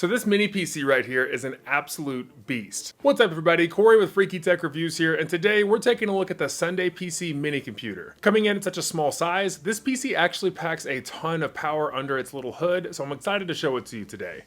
So this mini PC right here is an absolute beast. What's up everybody, Corey with Freaky Tech Reviews here, and today we're taking a look at the SundaePC mini computer. Coming in at such a small size, this PC actually packs a ton of power under its little hood, so I'm excited to show it to you today.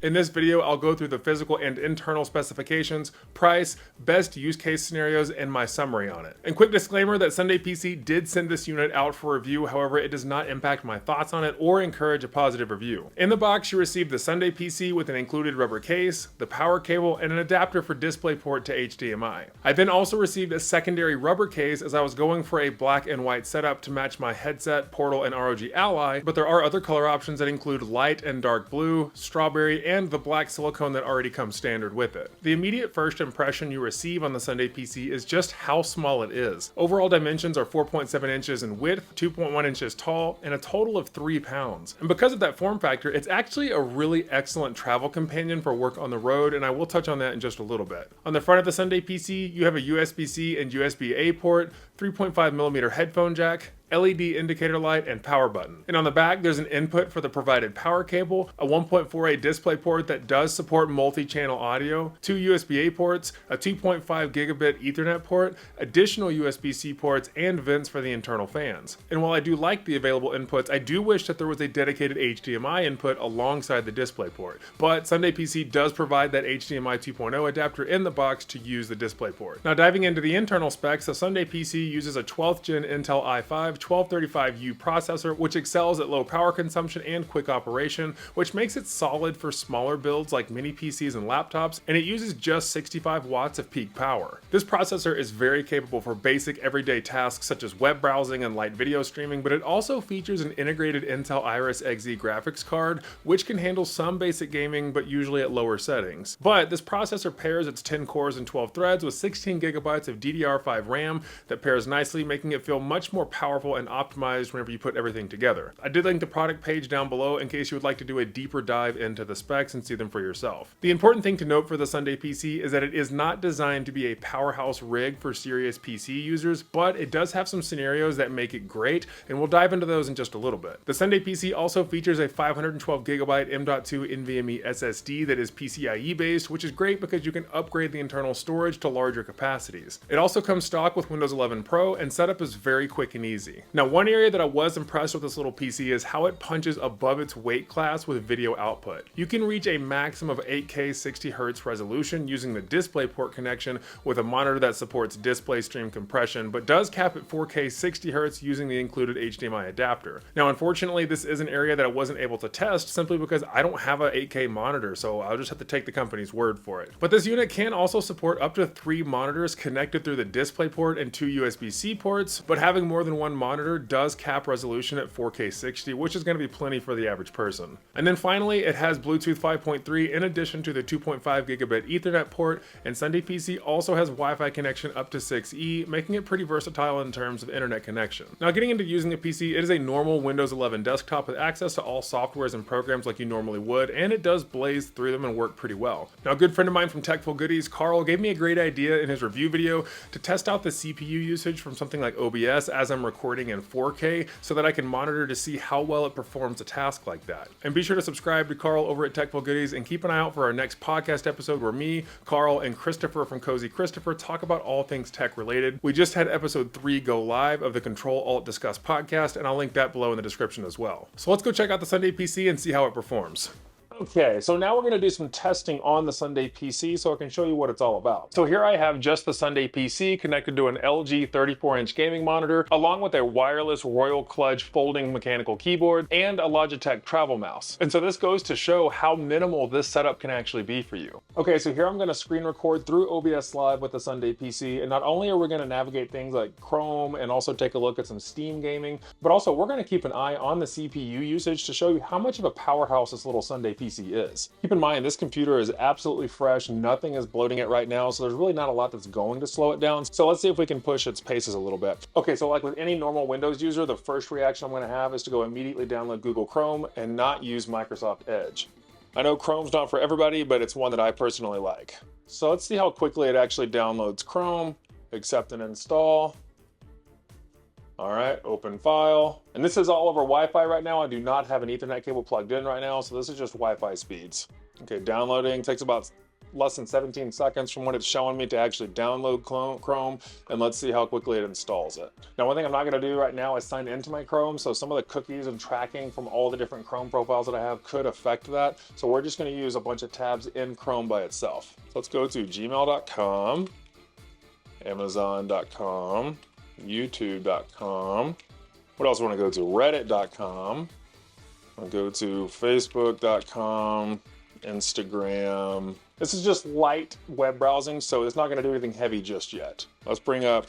In this video, I'll go through the physical and internal specifications, price, best use case scenarios, and my summary on it. And quick disclaimer that SundaePC did send this unit out for review, however, it does not impact my thoughts on it or encourage a positive review. In the box, you receive the SundaePC with an included rubber case, the power cable, and an adapter for DisplayPort to HDMI. I then also received a secondary rubber case as I was going for a black and white setup to match my headset, Portal, and ROG Ally, but there are other color options that include light and dark blue, strawberry, and the black silicone that already comes standard with it. The immediate first impression you receive on the SundaePC is just how small it is. Overall dimensions are 4.7 inches in width, 2.1 inches tall, and a total of 3 pounds. And because of that form factor, it's actually a really excellent travel companion for work on the road, and I will touch on that in just a little bit. On the front of the SundaePC, you have a USB-C and USB-A port, 3.5mm headphone jack, LED indicator light, and power button. And on the back, there's an input for the provided power cable, a 1.48 display port that does support multi-channel audio, 2 USB-A ports, a 2.5 gigabit Ethernet port, additional USB-C ports, and vents for the internal fans. And while I do like the available inputs, I do wish that there was a dedicated HDMI input alongside the display port. But SundaePC does provide that HDMI 2.0 adapter in the box to use the display port. Now diving into the internal specs, the SundaePC uses a 12th gen Intel i5 1235U processor, which excels at low power consumption and quick operation, which makes it solid for smaller builds like mini PCs and laptops, and it uses just 65 watts of peak power. This processor is very capable for basic everyday tasks such as web browsing and light video streaming, but it also features an integrated Intel Iris Xe graphics card, which can handle some basic gaming, but usually at lower settings. But this processor pairs its 10 cores and 12 threads with 16 gigabytes of DDR5 RAM that pairs nicely, making it feel much more powerful and optimized whenever you put everything together. I did link the product page down below in case you would like to do a deeper dive into the specs and see them for yourself. The important thing to note for the SundaePC is that it is not designed to be a powerhouse rig for serious PC users, but it does have some scenarios that make it great, and we'll dive into those in just a little bit. The SundaePC also features a 512 gigabyte M.2 NVMe SSD that is PCIe based, which is great because you can upgrade the internal storage to larger capacities. It also comes stock with Windows 11 Pro, and setup is very quick and easy. Now, one area that I was impressed with this little PC is how it punches above its weight class with video output. You can reach a maximum of 8K 60Hz resolution using the DisplayPort connection with a monitor that supports display stream compression, but does cap at 4K 60Hz using the included HDMI adapter. Now, unfortunately, this is an area that I wasn't able to test simply because I don't have a 8K monitor, so I'll just have to take the company's word for it. But this unit can also support up to 3 monitors connected through the DisplayPort and 2 USB-C ports, but having more than one monitor does cap resolution at 4K 60, which is going to be plenty for the average person. And then finally, it has Bluetooth 5.3 in addition to the 2.5 gigabit Ethernet port, and SundaePC also has Wi-Fi connection up to 6E, making it pretty versatile in terms of internet connection. Now, getting into using the PC, it is a normal Windows 11 desktop with access to all softwares and programs like you normally would, and it does blaze through them and work pretty well. Now, a good friend of mine from Techful Goodies, Carl, gave me a great idea in his review video to test out the CPU usage from something like OBS as I'm recording in 4K so that I can monitor to see how well it performs a task like that. And be sure to subscribe to Carl over at Techful Goodies and keep an eye out for our next podcast episode where me, Carl, and Christopher from Cozy Christopher talk about all things tech related. We just had episode 3 go live of the Control Alt Discuss podcast, and I'll link that below in the description as well. So let's go check out the SundaePC and see how it performs. Okay, so now we're going to do some testing on the SundaePC so I can show you what it's all about. So here I have just the SundaePC connected to an LG 34-inch gaming monitor, along with a wireless Royal Clutch folding mechanical keyboard and a Logitech travel mouse. And so this goes to show how minimal this setup can actually be for you. Okay, so here I'm going to screen record through OBS Live with the SundaePC, and not only are we going to navigate things like Chrome and also take a look at some Steam gaming, but also we're going to keep an eye on the CPU usage to show you how much of a powerhouse this little SundaePC is. Keep in mind, this computer is absolutely fresh, nothing is bloating it right now, so there's really not a lot that's going to slow it down. So let's see if we can push its paces a little bit. Okay, so like with any normal Windows user, the first reaction I'm going to have is to go immediately download Google Chrome and not use Microsoft Edge. I know Chrome's not for everybody, but it's one that I personally like. So let's see how quickly it actually downloads Chrome, accept and install. All right, open file. And this is all over Wi-Fi right now. I do not have an Ethernet cable plugged in right now, so this is just Wi-Fi speeds. Okay, downloading takes about less than 17 seconds from when it's showing me to actually download Chrome, and let's see how quickly it installs it. Now, one thing I'm not gonna do right now is sign into my Chrome, so some of the cookies and tracking from all the different Chrome profiles that I have could affect that. So we're just gonna use a bunch of tabs in Chrome by itself. So let's go to gmail.com, amazon.com, youtube.com. What else I want to go to? Reddit.com. I'll go to facebook.com, Instagram. This is just light web browsing, so it's not going to do anything heavy just yet. Let's bring up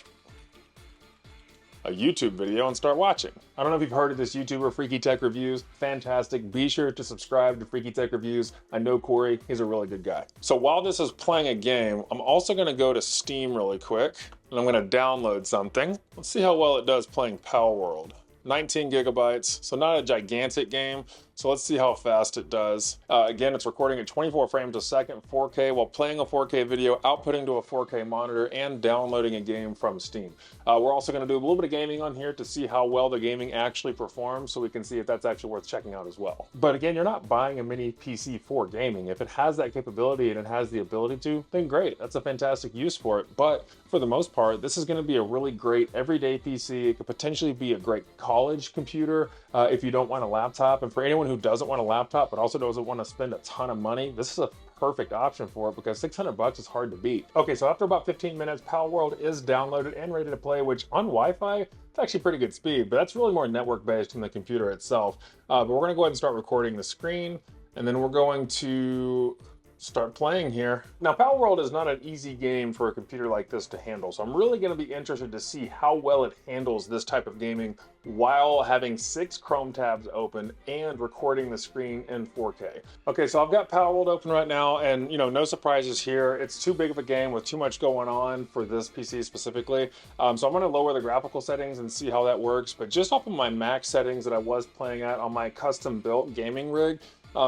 a YouTube video and start watching. I don't know if you've heard of this YouTuber, Freaky Tech Reviews. Fantastic. Be sure to subscribe to Freaky Tech Reviews. I know Corey, he's a really good guy. So while this is playing a game, I'm also gonna go to Steam really quick, and I'm gonna download something. Let's see how well it does playing Pal World. 19 gigabytes, so not a gigantic game. So let's see how fast it does. Again, it's recording at 24 frames a second, 4K, while playing a 4K video, outputting to a 4K monitor, and downloading a game from Steam. We're also gonna do a little bit of gaming on here to see how well the gaming actually performs, so we can see if that's actually worth checking out as well. But again, you're not buying a mini PC for gaming. If it has that capability and it has the ability to, then great, that's a fantastic use for it. But for the most part, this is gonna be a really great everyday PC. It could potentially be a great college computer if you don't want a laptop. And for anyone who doesn't want a laptop but also doesn't want to spend a ton of money, this is a perfect option for it because 600 bucks is hard to beat. Okay, so after about 15 minutes, Pal World is downloaded and ready to play, which on Wi-Fi, it's actually pretty good speed, but that's really more network based than the computer itself. But we're gonna go ahead and start recording the screen, and then we're going to start playing here. Now, Pal World is not an easy game for a computer like this to handle, so I'm really going to be interested to see how well it handles this type of gaming while having 6 Chrome tabs open and recording the screen in 4K. Okay, so I've got Pal World open right now, and no surprises here. It's too big of a game with too much going on for this PC specifically. So I'm going to lower the graphical settings and see how that works, but just off of my max settings that I was playing at on my custom built gaming rig,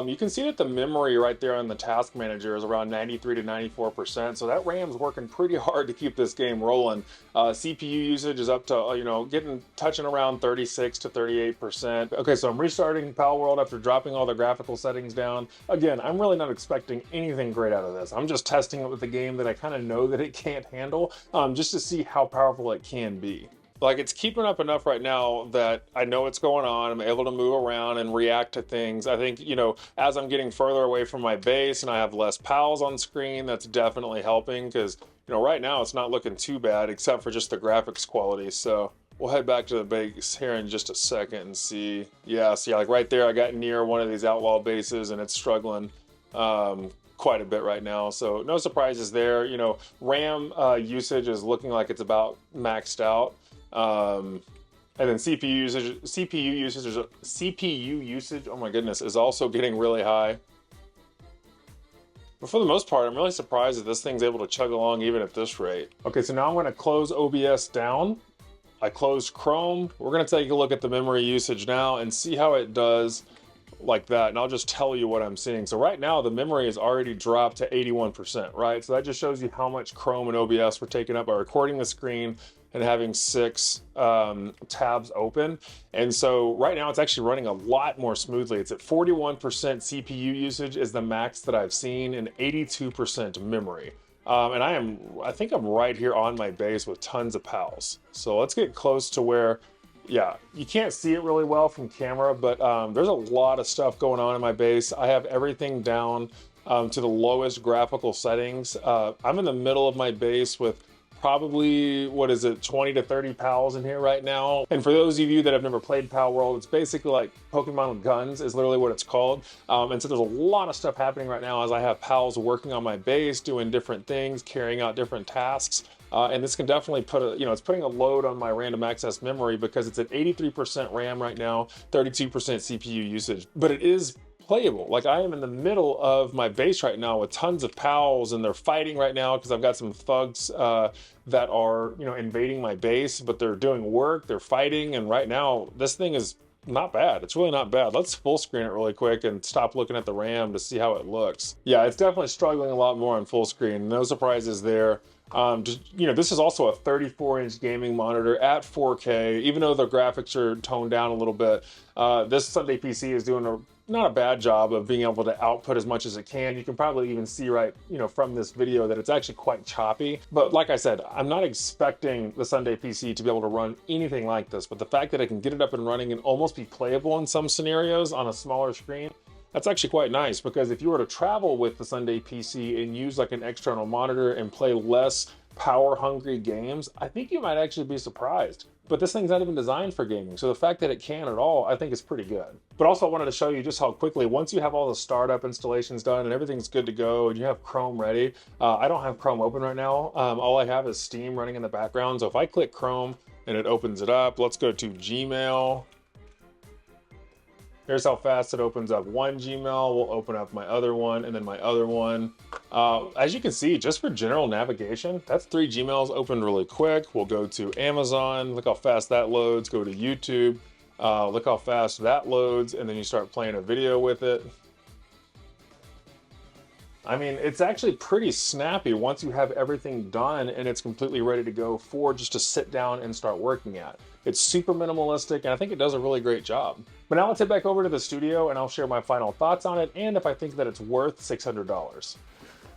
you can see that the memory right there on the task manager is around 93 to 94%, so that RAM's working pretty hard to keep this game rolling. CPU usage is up to, touching around 36 to 38%. Okay, so I'm restarting Pal World after dropping all the graphical settings down. Again, I'm really not expecting anything great out of this. I'm just testing it with a game that I kind of know that it can't handle, just to see how powerful it can be. Like, it's keeping up enough right now that I know what's going on. I'm able to move around and react to things. I think, as I'm getting further away from my base and I have less pals on screen, that's definitely helping because, right now it's not looking too bad except for just the graphics quality. So we'll head back to the base here in just a second and see. Yeah, see, like right there, I got near one of these outlaw bases and it's struggling quite a bit right now. So no surprises there. RAM usage is looking like it's about maxed out. And then CPU usage, oh my goodness, is also getting really high. But for the most part, I'm really surprised that this thing's able to chug along even at this rate. Okay, so now I'm going to close OBS down. I closed Chrome. We're going to take a look at the memory usage now and see how it does like that. And I'll just tell you what I'm seeing. So right now, the memory is already dropped to 81%, right? So that just shows you how much Chrome and OBS were taking up by recording the screen and having 6 tabs open. And so right now it's actually running a lot more smoothly. It's at 41% CPU usage is the max that I've seen, and 82% memory. And I think I'm right here on my base with tons of pals. So let's get close to where, yeah, you can't see it really well from camera, but there's a lot of stuff going on in my base. I have everything down to the lowest graphical settings. I'm in the middle of my base with probably, 20 to 30 pals in here right now. And for those of you that have never played Pal World, it's basically like Pokemon with guns is literally what it's called. And so there's a lot of stuff happening right now as I have pals working on my base, doing different things, carrying out different tasks. And this can definitely put it's putting a load on my random access memory because it's at 83% RAM right now, 32% CPU usage, but it is playable. Like, I am in the middle of my base right now with tons of pals, and they're fighting right now because I've got some thugs that are, invading my base, but they're doing work, they're fighting, and right now this thing is not bad. It's really not bad. Let's full screen it really quick and stop looking at the RAM to see how it looks. Yeah, it's definitely struggling a lot more on full screen. No surprises there. This is also a 34-inch gaming monitor at 4K. Even though the graphics are toned down a little bit, this Sunday PC is doing not a bad job of being able to output as much as it can. You can probably even see right, from this video that it's actually quite choppy. But like I said, I'm not expecting the Sunday PC to be able to run anything like this, but the fact that I can get it up and running and almost be playable in some scenarios on a smaller screen, that's actually quite nice, because if you were to travel with the Sunday PC and use like an external monitor and play less power-hungry games, I think you might actually be surprised. But this thing's not even designed for gaming, so the fact that it can at all, I think is pretty good. But also I wanted to show you just how quickly, once you have all the startup installations done and everything's good to go and you have Chrome ready, I don't have Chrome open right now. All I have is Steam running in the background. So if I click Chrome and it opens it up, let's go to Gmail. Here's how fast it opens up one Gmail. We'll open up my other one and then my other one. As you can see, just for general navigation, that's 3 Gmails opened really quick. We'll go to Amazon. Look how fast that loads. Go to YouTube. Look how fast that loads. And then you start playing a video with it. I mean, it's actually pretty snappy once you have everything done and it's completely ready to go for just to sit down and start working at. It's super minimalistic, and I think it does a really great job. But now let's head back over to the studio and I'll share my final thoughts on it and if I think that it's worth $600.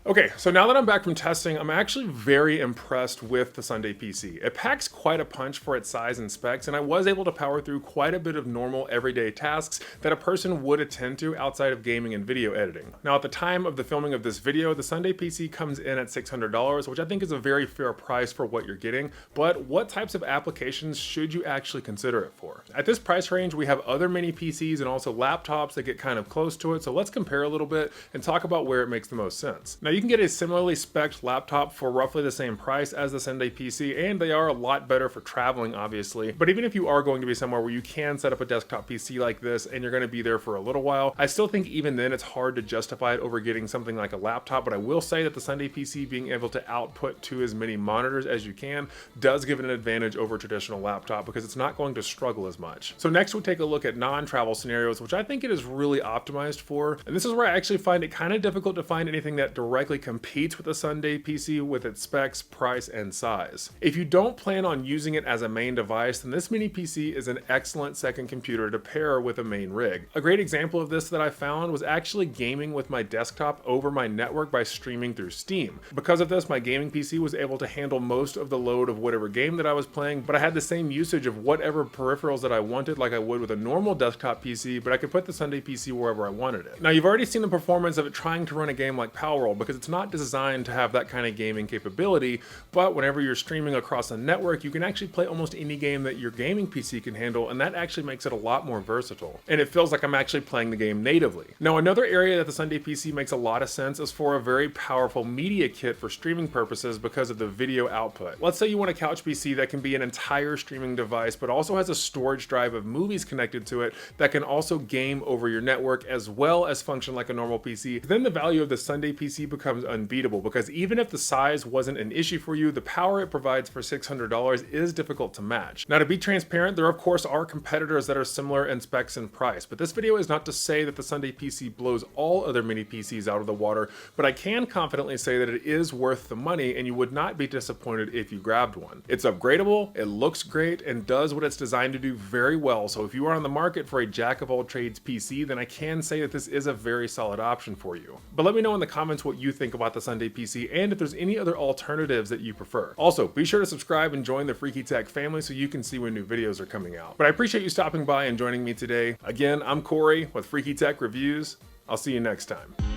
Okay, so now that I'm back from testing, I'm actually very impressed with the Sunday PC. It packs quite a punch for its size and specs, and I was able to power through quite a bit of normal everyday tasks that a person would attend to outside of gaming and video editing. Now, at the time of the filming of this video, the Sunday PC comes in at $600, which I think is a very fair price for what you're getting, but what types of applications should you actually consider it for? At this price range, we have other mini PCs and also laptops that get kind of close to it, so let's compare a little bit and talk about where it makes the most sense. Now, you can get a similarly spec'd laptop for roughly the same price as the Sunday PC, and they are a lot better for traveling, obviously. But even if you are going to be somewhere where you can set up a desktop PC like this and you're going to be there for a little while, I still think even then it's hard to justify it over getting something like a laptop. But I will say that the Sunday PC being able to output to as many monitors as you can does give it an advantage over a traditional laptop because it's not going to struggle as much. So next we take a look at non-travel scenarios, which I think it is really optimized for. And this is where I actually find it kind of difficult to find anything that directly competes with the Sunday PC with its specs, price, and size. If you don't plan on using it as a main device, then this mini PC is an excellent second computer to pair with a main rig. A great example of this that I found was actually gaming with my desktop over my network by streaming through Steam. Because of this, my gaming PC was able to handle most of the load of whatever game that I was playing, but I had the same usage of whatever peripherals that I wanted like I would with a normal desktop PC, but I could put the Sunday PC wherever I wanted it. Now, you've already seen the performance of it trying to run a game like Palworld because it's not designed to have that kind of gaming capability, but whenever you're streaming across a network, you can actually play almost any game that your gaming PC can handle, and that actually makes it a lot more versatile. And it feels like I'm actually playing the game natively. Now, another area that the Sunday PC makes a lot of sense is for a very powerful media kit for streaming purposes because of the video output. Let's say you want a couch PC that can be an entire streaming device, but also has a storage drive of movies connected to it that can also game over your network as well as function like a normal PC. Then the value of the Sunday PC becomes unbeatable, because even if the size wasn't an issue for you, the power it provides for $600 is difficult to match. Now, to be transparent, there of course are competitors that are similar in specs and price, but this video is not to say that the Sunday PC blows all other mini PCs out of the water, but I can confidently say that it is worth the money and you would not be disappointed if you grabbed one. It's upgradable, it looks great, and does what it's designed to do very well, so if you are on the market for a jack-of-all-trades PC, then I can say that this is a very solid option for you. But let me know in the comments what you think about the Sunday PC and if there's any other alternatives that you prefer. Also, be sure to subscribe and join the Freaky Tech family so you can see when new videos are coming out. But I appreciate you stopping by and joining me today. Again, I'm Corey with Freaky Tech Reviews. I'll see you next time.